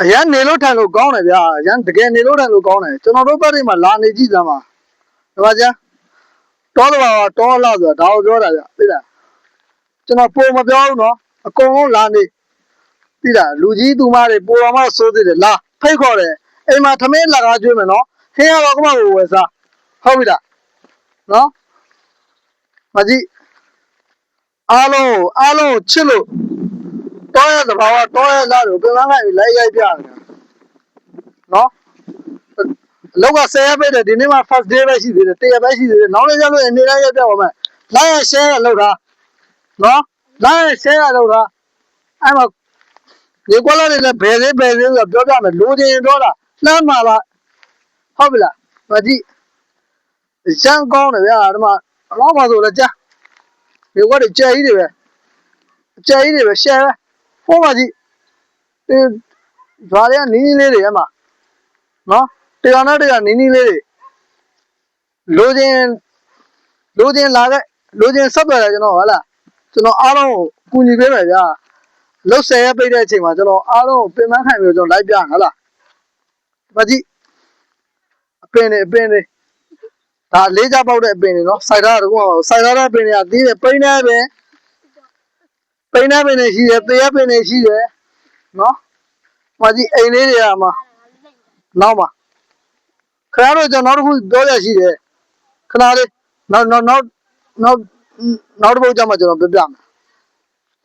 အရန်နေလို့ထိုင်လို့ကောင်းတယ်ဗျာအရန်တကယ်နေလို့ထိုင်လို့ကောင်းတယ်ကျွန်တော်တို့ဘက်တွေမှာလာနေကြည့်စမ်းပါဒီမှာကျတောတဘာကတောလာဆိုတာဒါကိုပြောတာဗျသိလားကျွန်တော်ပုံမပြောဘူးနော်အကုန်လုံးလာနေသိလားလူကြီးသူမတွေပိုတော်မှစိုးသေးတယ်လာဖိတ်ခေါ်တယ်အိမ်မှာထမင်းလက်ကားကျွေးမယ်နော်ခင်းရတော့ကမကိုဝယ်စားဟုတ်ပြီလားနော်မကြီးအားလုံးချစ်လို့တောရသဘာဝတောရလာလို့ပြန်လာခိုင်းလိုက်ရိုက်ပြတယ်နော်အလောက်က10ရက်ပဲဒီနေ့မှ first day ပဲရှိသေးတယ်1ရက်ပဲရှိသေးတယ်နောက်နေ့ကျလို့နေလိုက်ရိုက်ပြပါမယ်လိုက်ရ share ရလောက်တာနော်လိုက်ရ share ရလောက်တာအဲ့မှာဒီကွက်လာတွေလည်းဘယ်သေးဆိုပြောပြမယ်လိုချင်ပြောတာလှမ်းမှာပါဟုတ်ပြီလားမကြည့်ရန်ကောင်းတယ်ဗျာဒီမှာအလောက်ပါဆိုလည်းကြားဒီကွက်တွေကြဲကြီးတွေပဲ share ပဲဖို့ပါကြည့်ဒီဓာတွေကနီးလေးတွေအဲ့မှာနော်တရားနဲ့တရားနီးလေးတွေလိုချင်လာခဲ့လိုချင်ဆက်သွယ်တယ်ကျွန်တော်ဟုတ်လားကျွန်တော်အားလုံးကိုကူညီပေးမယ်ဗျာလှုပ်10ရက်ပိတ်တဲ့အချိန်မှာကျွန်တော်အားလုံးပင်ပန်းခံပြီးကျွန်တော်လိုက်ပြဟုတ်လားမကြည့်အပင်တွေဒါလေးကြပေါက်တဲ့အပင်တွေနော်စိုက်ထားတာတော့စိုက်ထားတဲ့အပင်တွေကသီးတယ်ပိန်းနေပင်တွေရှိတယ်သေရပင်တွေရှိတယ်နော်မကြည့်အိမ်လေးတွေကမှနောက်မှာခဏတော့ကျွန်တော်တို့ခုပြောရရှိတယ်ခဏလေးနောက်တစ်ပုတ်ကြမှာကျွန်တော်ပြပြမယ်